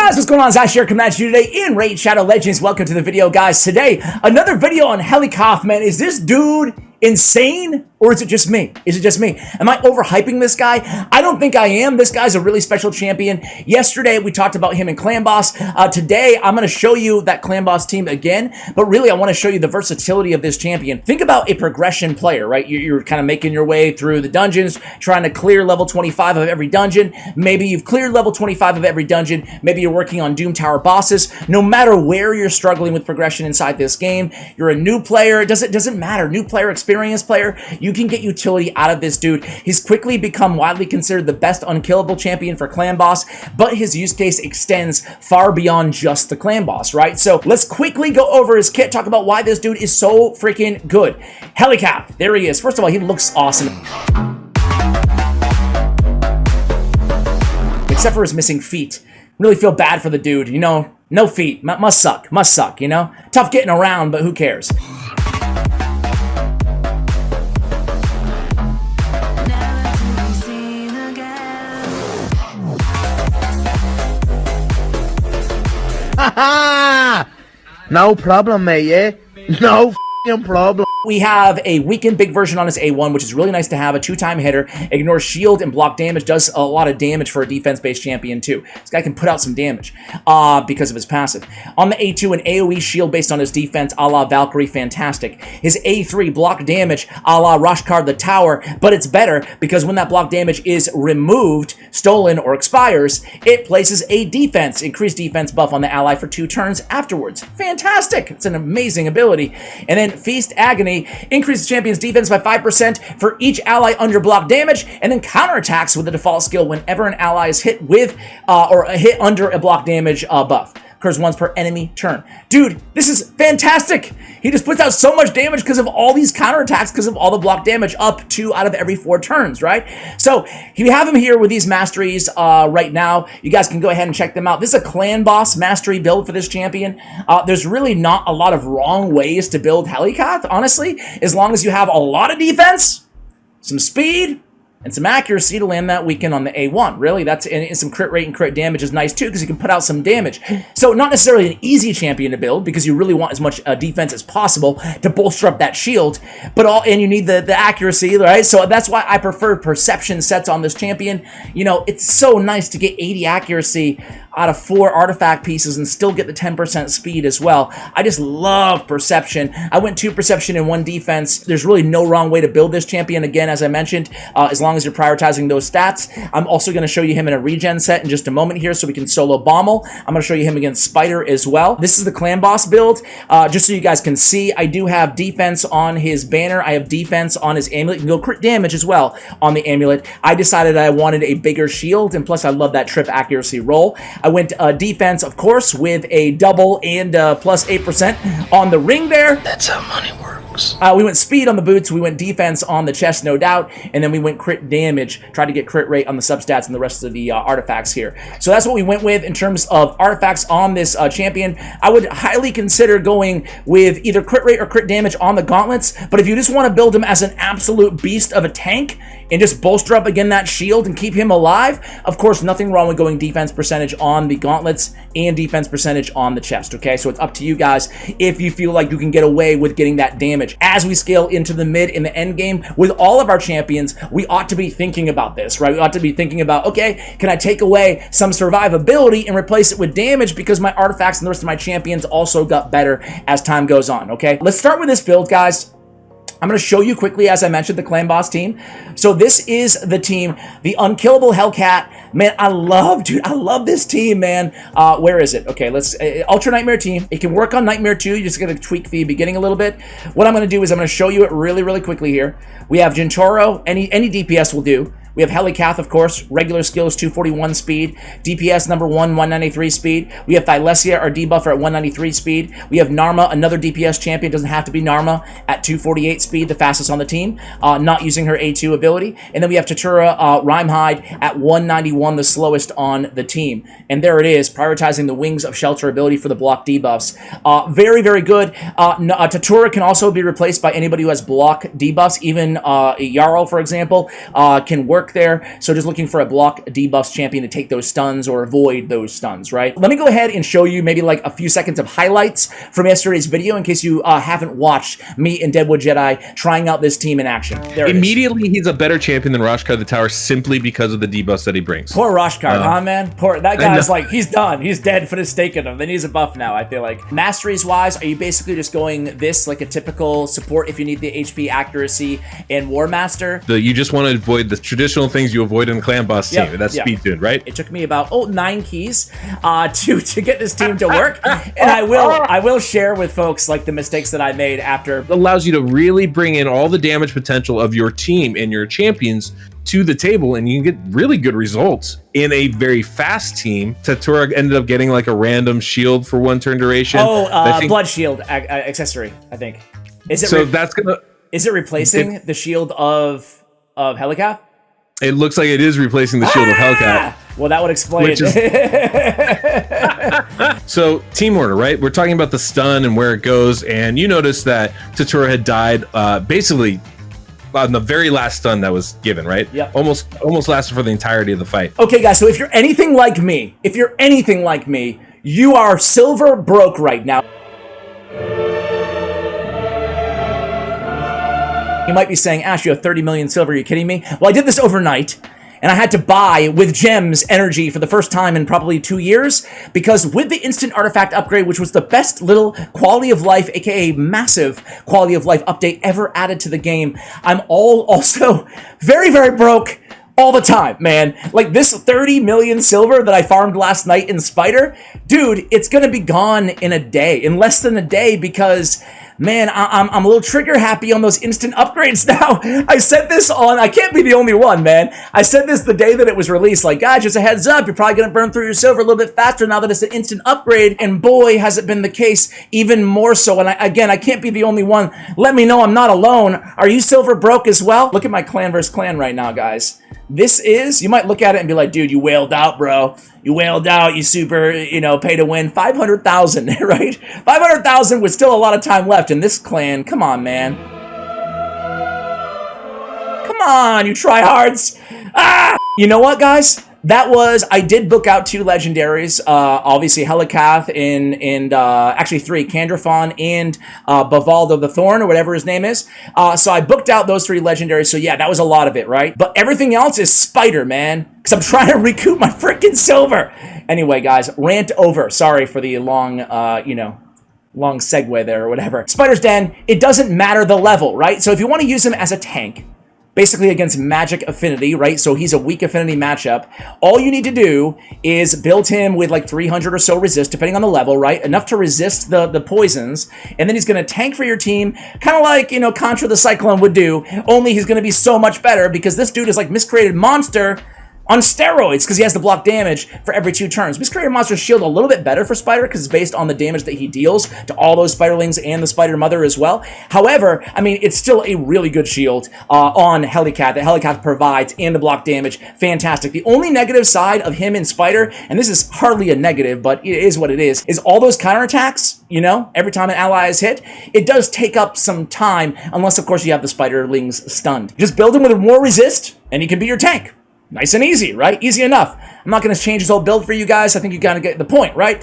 guys, what's going on? Zash here coming at you today in Raid Shadow Legends. Welcome to the video, guys. Today, another video on Helicath, man. Is this dude insane? Or is it just me? Is it just me? Am I overhyping this guy? I don't think I am. This guy's a really special champion. Yesterday, we talked about him in Clan Boss. Today, I'm going to show you that Clan Boss team again. But really, I want to show you the versatility of this champion. Think about a progression player, right? You're kind of making your way through the dungeons, trying to clear level 25 of every dungeon. Maybe you've cleared level 25 of every dungeon. Maybe you're working on Doom Tower bosses. No matter where you're struggling with progression inside this game, you're a new player. It doesn't matter. New player, experienced player. You can get utility out of this dude. He's quickly become widely considered the best unkillable champion for Clan Boss, but his use case extends far beyond just the Clan Boss, right? So let's quickly go over his kit, talk about why this dude is so freaking good. Helicath, there he is. First of all, he looks awesome. Except for his missing feet. Really feel bad for the dude, you know? No feet. Must suck, you know? Tough getting around, but who cares? No problem, mate, yeah? No f***ing problem. We have a weakened big version on his A1, which is really nice to have. A 2-time hitter. Ignores shield and block damage. Does a lot of damage for a defense-based champion, too. This guy can put out some damage because of his passive. On the A2, an AoE shield based on his defense, a la Valkyrie, fantastic. His A3, block damage, a la Rashkar the Tower, but it's better because when that block damage is removed, stolen, or expires, it places a increased defense buff on the ally for 2 turns afterwards. Fantastic! It's an amazing ability. And then Feast Agony, increase the champion's defense by 5% for each ally under block damage, and then counterattacks with the default skill whenever an ally is hit with or hit under a block damage buff. Occurs once per enemy turn. Dude, this is fantastic. He just puts out so much damage because of all these counterattacks, because of all the block damage, up 2 out of every 4 turns, right? So you have him here with these masteries right now. You guys can go ahead and check them out. This is a Clan Boss mastery build for this champion. There's really not a lot of wrong ways to build Helicath, honestly, as long as you have a lot of defense, some speed, and some accuracy to land that weekend on the A1. Really, and some crit rate and crit damage is nice too, because you can put out some damage. So not necessarily an easy champion to build, because you really want as much defense as possible to bolster up that shield, and you need the accuracy, right? So that's why I prefer perception sets on this champion. You know, it's so nice to get 80 accuracy out of 4 artifact pieces and still get the 10% speed as well. I just love perception. I went 2 perception and 1 defense. There's really no wrong way to build this champion, again, as I mentioned, as long as you're prioritizing those stats. I'm also going to show you him in a regen set in just a moment here so we can solo Bommal. I'm going to show you him against Spider as well. This is the Clan Boss build. Just so you guys can see, I do have defense on his banner. I have defense on his amulet. You can go crit damage as well on the amulet. I decided I wanted a bigger shield, and plus I love that trip accuracy roll. I went defense, of course, with a double and plus 8% on the ring there. That's how money works. We went speed on the boots. We went defense on the chest, no doubt. And then we went crit damage. Tried to get crit rate on the substats and the rest of the artifacts here. So that's what we went with in terms of artifacts on this champion. I would highly consider going with either crit rate or crit damage on the gauntlets. But if you just want to build him as an absolute beast of a tank and just bolster up again that shield and keep him alive, of course, nothing wrong with going defense percentage on the gauntlets and defense percentage on the chest, okay? So it's up to you guys if you feel like you can get away with getting that damage. As we scale into the mid in the end game, with all of our champions, we ought to be thinking about this, right? We ought to be thinking about, okay, can I take away some survivability and replace it with damage because my artifacts and the rest of my champions also got better as time goes on, okay? Let's start with this build, guys. I'm going to show you quickly, as I mentioned, the Clan Boss team. So this is the team, the unkillable Hellcat. Man, I love this team, man. Where is it? Okay, let's Ultra Nightmare team. It can work on Nightmare 2. You're just going to tweak the beginning a little bit. What I'm going to do is I'm going to show you it really, really quickly here. We have Gintoro. Any DPS will do. We have Helicath, of course, regular skills, 241 speed. DPS number 1, 193 speed. We have Thylesia, our debuffer, at 193 speed. We have Narma, another DPS champion, doesn't have to be Narma, at 248 speed, the fastest on the team, not using her A2 ability. And then we have Tatura Rhymehide at 191, the slowest on the team. And there it is, prioritizing the Wings of Shelter ability for the block debuffs. Very, very good. Tatura can also be replaced by anybody who has block debuffs. Even Jarl, for example, can work work there. So just looking for a block debuffs champion to take those stuns or avoid those stuns, right? Let me go ahead and show you maybe like a few seconds of highlights from yesterday's video in case you haven't watched me and Deadwood Jedi trying out this team in action. There Immediately, he's a better champion than Roshkar the Tower simply because of the debuffs that he brings. Poor Roshkar, huh, man? Poor, that guy's like, he's done. He's dead for the stake of him. They need a buff now, I feel like. Masteries-wise, are you basically just going this like a typical support if you need the HP, accuracy, and War Master? You just want to avoid the traditional things you avoid in the clan boss team. That's speed tuned, right? It took me about 9 keys to get this team to work, and I will share with folks like the mistakes that I made after. It allows you to really bring in all the damage potential of your team and your champions to the table, and you can get really good results in a very fast team. Tatura ended up getting like a random shield for 1 turn duration. Blood shield accessory, I think. Is it so that's gonna? Is it replacing the shield of Helicath? It looks like it is replacing the shield of Helicath. Well, that would explain. So team order, right? We're talking about the stun and where it goes, and you notice that Tatura had died basically on the very last stun that was given, right? Yep. Almost lasted for the entirety of the fight. Okay, guys, so if you're anything like me, you are silver broke right now. You might be saying, Ash, you have 30 million silver, are you kidding me? Well, I did this overnight, and I had to buy with gems energy for the first time in probably 2 years, because with the instant artifact upgrade, which was the best little quality of life, aka massive quality of life update ever added to the game, I'm also very, very broke all the time, man. Like this 30 million silver that I farmed last night in Spider, dude, it's gonna be gone in a day, in less than a day, because man, I'm a little trigger happy on those instant upgrades now. I said this I can't be the only one, man. I said this the day that it was released, like, guys, just a heads up, you're probably gonna burn through your silver a little bit faster now that it's an instant upgrade, and boy, has it been the case even more so. And I can't be the only one. Let me know I'm not alone. Are you silver broke as well? Look at my clan versus clan right now, guys. This is, you might look at it and be like, dude, you wailed out, bro. You wailed out, you super, pay to win. 500,000, right? 500,000 with still a lot of time left in this clan. Come on, man. Come on, you tryhards. Ah! You know what, guys? I did book out 2 legendaries, obviously Helicath and actually 3, Candrafon and Bavaldo the Thorn, or whatever his name is. So I booked out those 3 legendaries, so yeah, that was a lot of it, right? But everything else is Spider, man, because I'm trying to recoup my freaking silver. Anyway, guys, rant over. Sorry for the long, long segue there or whatever. Spider's Den, it doesn't matter the level, right? So if you want to use him as a tank, basically against magic affinity, right? So he's a weak affinity matchup. All you need to do is build him with like 300 or so resist, depending on the level, right? Enough to resist the poisons, and then he's going to tank for your team, kind of like, Contra the Cyclone would do, only he's going to be so much better because this dude is like Miscreated Monster on steroids, because he has to block damage for every 2 turns. Miscreated Monster's shield a little bit better for Spider, because it's based on the damage that he deals to all those Spiderlings and the Spider Mother as well. However, I mean, it's still a really good shield on Helicath that Helicath provides, and the block damage, fantastic. The only negative side of him and Spider, and this is hardly a negative, but it is what it is all those counterattacks, every time an ally is hit, it does take up some time, unless, of course, you have the Spiderlings stunned. Just build him with more resist, and he can be your tank. Nice and easy, right? Easy enough. I'm not going to change his whole build for you guys. I think you kind of get the point, right?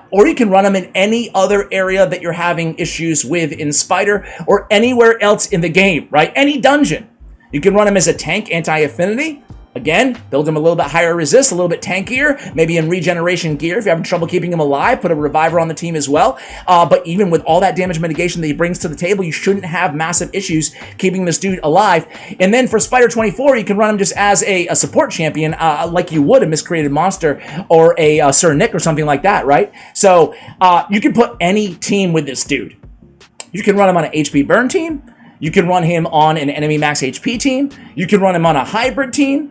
Or you can run him in any other area that you're having issues with in Spider or anywhere else in the game, right? Any dungeon. You can run him as a tank, anti-affinity. Again, build him a little bit higher resist, a little bit tankier, maybe in regeneration gear. If you're having trouble keeping him alive, put a reviver on the team as well. But even with all that damage mitigation that he brings to the table, you shouldn't have massive issues keeping this dude alive. And then for Spider 24, you can run him just as a support champion, like you would a Miscreated Monster or a Sir Nick or something like that, right? So you can put any team with this dude. You can run him on an HP burn team. You can run him on an enemy max HP team. You can run him on a hybrid team.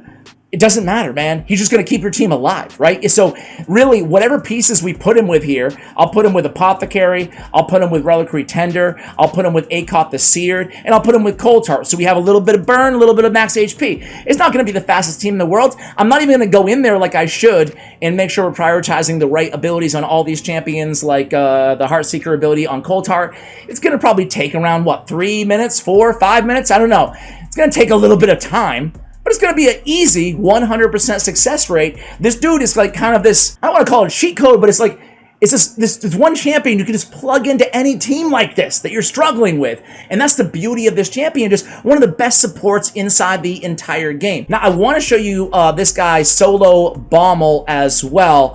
It doesn't matter, man. He's just going to keep your team alive, right? So really, whatever pieces we put him with here, I'll put him with Apothecary, I'll put him with Reliquary Tender, I'll put him with Helicath the Seared, and I'll put him with Cold Heart. So we have a little bit of burn, a little bit of max HP. It's not going to be the fastest team in the world. I'm not even going to go in there like I should and make sure we're prioritizing the right abilities on all these champions, like the Heartseeker ability on Cold Heart. It's going to probably take around, 3 minutes, 4, 5 minutes? I don't know. It's going to take a little bit of time. but it's going to be an easy 100% success rate. This dude is like kind of this, I don't want to call it cheat code, but it's like, it's this one champion you can just plug into any team like this that you're struggling with. And that's the beauty of this champion, just one of the best supports inside the entire game. Now, I want to show you this guy, Solo Bommal, as well.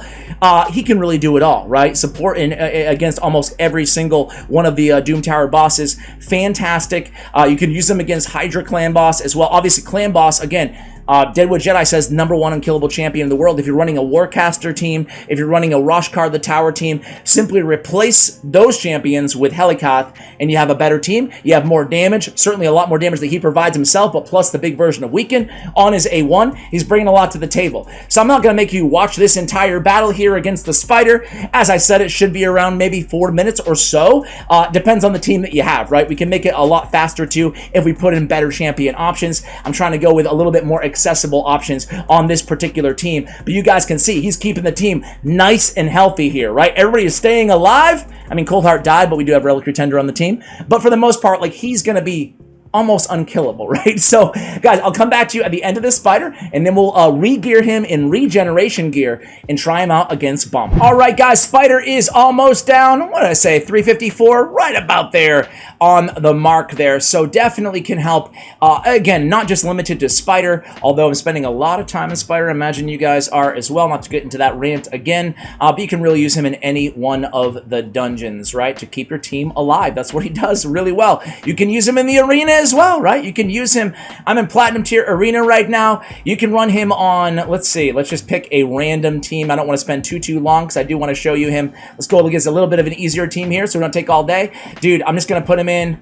He can really do it all, right? Support against almost every single one of the Doom Tower bosses. Fantastic. You can use them against Hydra Clan Boss as well. Obviously, Clan Boss, again, Deadwood Jedi says #1 unkillable champion in the world. If you're running a Warcaster team, if you're running a Roshkar the Tower team, simply replace those champions with Helicath and you have a better team. You have more damage, certainly a lot more damage that he provides himself, but plus the big version of Weaken on his A1. He's bringing a lot to the table. So I'm not going to make you watch this entire battle here against the Spider. As I said, it should be around maybe 4 minutes or so. Depends on the team that you have, right? We can make it a lot faster too if we put in better champion options. I'm trying to go with a little bit more accessible options on this particular team, but you guys can see he's keeping the team nice and healthy here, right? Everybody is staying alive. I mean, Coldheart died, but we do have Reliquary Tender on the team, but for the most part, like, he's gonna be almost unkillable, right? So guys, I'll come back to you at the end of this Spider, and then we'll re-gear him in regeneration gear and try him out against Bommal. All right, guys, Spider is almost down. What did I say? 354, right about there on the mark there. So definitely can help. Again, not just limited to Spider, although I'm spending a lot of time in Spider. I imagine you guys are as well, not to get into that rant again, but you can really use him in any one of the dungeons, right? To keep your team alive. That's what he does really well. You can use him in the arena as well, right? You can use him. I'm in Platinum Tier Arena right now. You can run him on, let's see, let's just pick a random team. I don't want to spend too long because I do want to show you him. Let's go against a little bit of an easier team here so we don't take all day. Dude, I'm just going to put him in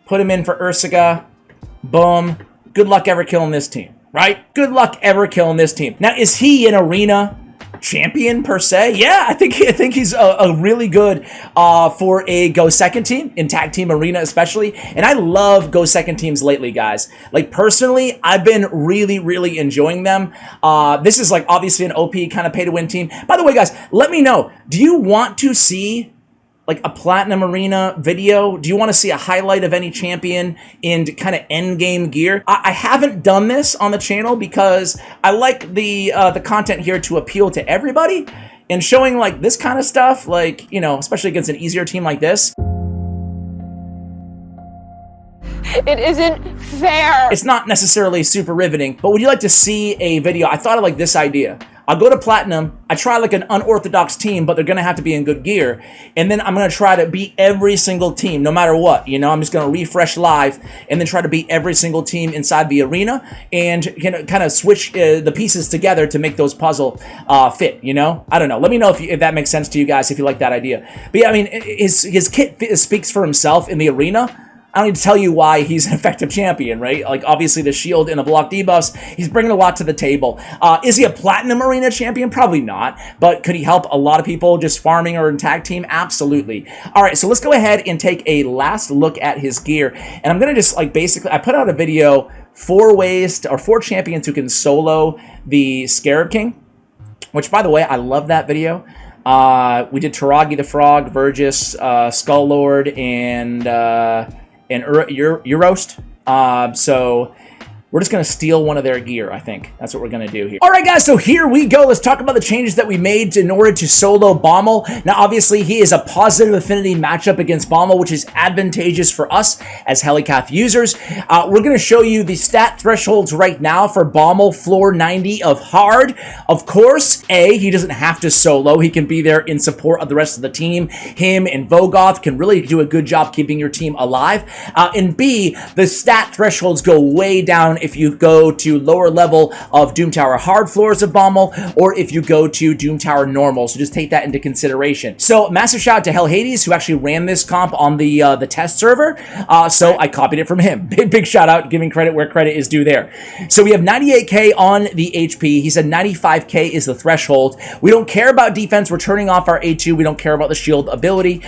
for Ursica. Boom. Good luck ever killing this team, right? Good luck ever killing this team. Now, is he an arena champion per se? Yeah, I think he's a really good for a go second team in tag team arena especially. And I love go second teams lately, guys. Like, personally, I've been really enjoying them. This is like obviously an OP kind of pay to win team. By the way, guys, let me know, do you want to see like a Platinum Arena video? Do you want to see a highlight of any champion in kind of end game gear? I haven't done this on the channel because I like the content here to appeal to everybody, and showing like this kind of stuff, like, you know, especially against an easier team like this. It isn't fair. It's not necessarily super riveting, but would you like to see a video? I thought of like this idea. I'll go to Platinum, I try like an unorthodox team, but they're gonna have to be in good gear, and then I'm gonna try to beat every single team, no matter what, you know? I'm just gonna refresh live, and then try to beat every single team inside the arena, and kind of switch the pieces together to make those puzzle fit, you know? I don't know, let me know if that makes sense to you guys, if you like that idea. But yeah, I mean, his kit speaks for himself in the arena. I don't need to tell you why he's an effective champion, right? Like, obviously the shield and the block debuffs, he's bringing a lot to the table. Is he a Platinum Arena champion? Probably not, but could he help a lot of people just farming or in tag team? Absolutely. All right, so let's go ahead and take a last look at his gear, and I'm gonna just like basically, I put out a video, 4 champions who can solo the Scarab King, which, by the way, I love that video. We did Taragi the Frog, Vergis, Skull Lord, and Eurost. So we're just going to steal one of their gear, I think. That's what we're going to do here. All right, guys, so here we go. Let's talk about the changes that we made in order to solo Bommal. Now, obviously, he is a positive affinity matchup against Bommal, which is advantageous for us as Helicath users. We're going to show you the stat thresholds right now for Bommal, floor 90 of hard. Of course, A, he doesn't have to solo. He can be there in support of the rest of the team. Him and Vogoth can really do a good job keeping your team alive. And B, the stat thresholds go way down if you go to lower level of Doom Tower hard floors of Bommal, or if you go to Doom Tower normal. So just take that into consideration. So massive shout out to Hell Hades, who actually ran this comp on the test server. So I copied it from him. Big shout out, giving credit where credit is due there. So we have 98k on the HP. He said 95k is the threshold. We don't care about defense. We're turning off our A2. We don't care about the shield ability.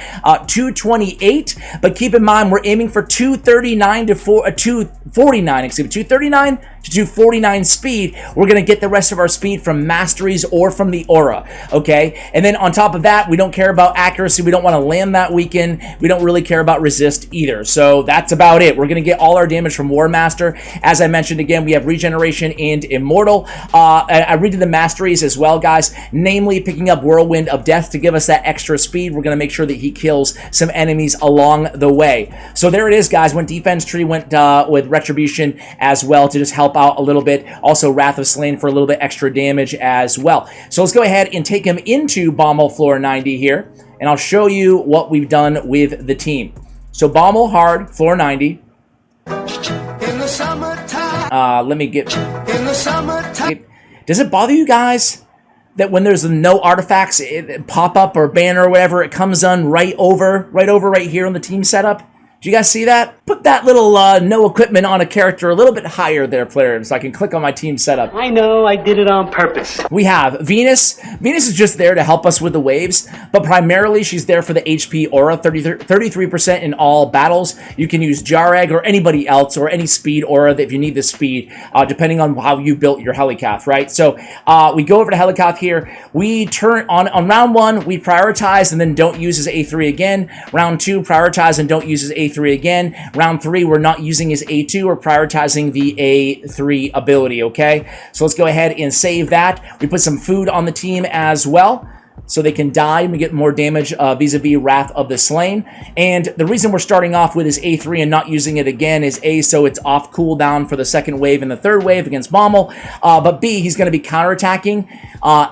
228, but keep in mind we're aiming for 239 to 249, excuse me, 239 239 to 249 speed. We're going to get the rest of our speed from masteries or from the aura, okay? And then on top of that, we don't care about accuracy. We don't want to land that weaken. We don't really care about resist either. So that's about it. We're going to get all our damage from War Master. As I mentioned again, we have regeneration and immortal. I redid the masteries as well, guys, namely picking up Whirlwind of Death to give us that extra speed. We're going to make sure that he kills some enemies along the way. So there it is, guys. Went defense tree, went with retribution as well to just help out a little bit. Also Wrath of Slain for a little bit extra damage as well. So let's go ahead and take him into Bommal floor 90 here, and I'll show you what we've done with the team. So Bommal hard, floor 90. Let me get... Does it bother you guys that when there's no artifacts, pop up or banner or whatever, it comes on right here on the team setup? Do you guys see that? Put that little no equipment on a character a little bit higher there, player, so I can click on my team setup. I know, I did it on purpose. We have Venus. Venus is just there to help us with the waves, but primarily she's there for the HP aura, 33% in all battles. You can use Jareg or anybody else or any speed aura if you need the speed, depending on how you built your Helicath, right? So we go over to Helicath here. We turn on round 1, we prioritize and then don't use his A3 again. Round 2, prioritize and don't use his A3 again. Round 3, we're not using his A2, we're prioritizing the A3 ability, okay? So let's go ahead and save that. We put some food on the team as well, so they can die and we get more damage vis-a-vis Wrath of the Slain. And the reason we're starting off with his A3 and not using it again is A, so it's off cooldown for the second wave and the third wave against Bommal, but B, he's going to be counterattacking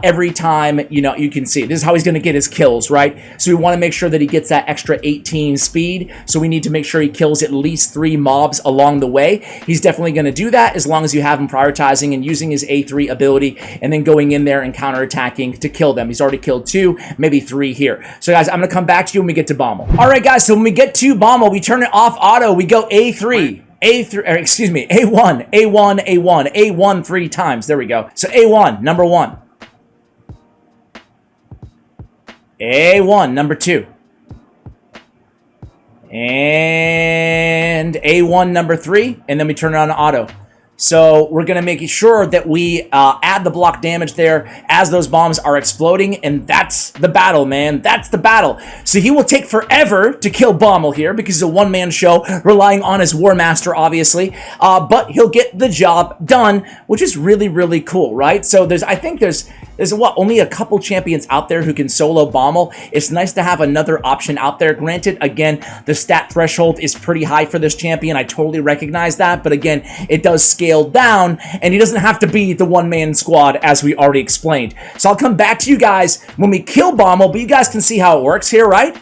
every time, you know, you can see. This is how he's going to get his kills, right? So we want to make sure that he gets that extra 18 speed, so we need to make sure he kills at least 3 mobs along the way. He's definitely going to do that as long as you have him prioritizing and using his A3 ability and then going in there and counterattacking to kill them. He's already killed 2, maybe 3 here. So guys, I'm going to come back to you when we get to Bommal. All right, guys, so when we get to Bommal, we turn it off auto. We go A3. A1, A1, A1, A1 3 times. There we go. So A1, number 1. A1, number 2. And A1, number 3. And then we turn it on auto. So we're going to make sure that we add the block damage there as those bombs are exploding, and that's the battle, man. That's the battle. So he will take forever to kill Bommal here because he's a one-man show, relying on his War Master, obviously, but he'll get the job done, which is really, really cool, right? So I think there's what, only a couple champions out there who can solo Bommal. It's nice to have another option out there. Granted, again, the stat threshold is pretty high for this champion. I totally recognize that, but again, it does scale down, and he doesn't have to be the one-man squad, as we already explained. So I'll come back to you guys when we kill Bommal, but you guys can see how it works here, right?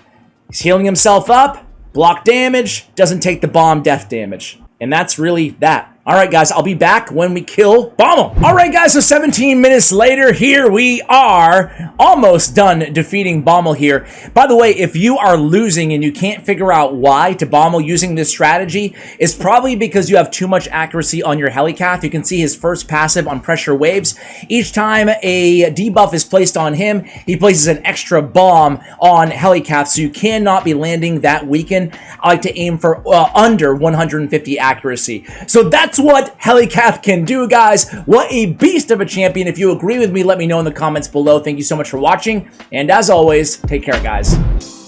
He's healing himself up, block damage, doesn't take the bomb death damage. And that's really that. All right, guys, I'll be back when we kill Bommal. All right, guys, so 17 minutes later, here we are, almost done defeating Bommal here. By the way, if you are losing and you can't figure out why to Bommal using this strategy, it's probably because you have too much accuracy on your Helicath. You can see his first passive on pressure waves. Each time a debuff is placed on him, he places an extra bomb on Helicath, so you cannot be landing that weaken. I like to aim for under 150 accuracy. So that's what Helicath can do, guys. What a beast of a champion. If you agree with me, let me know in the comments below. Thank you so much for watching, and as always, take care, guys.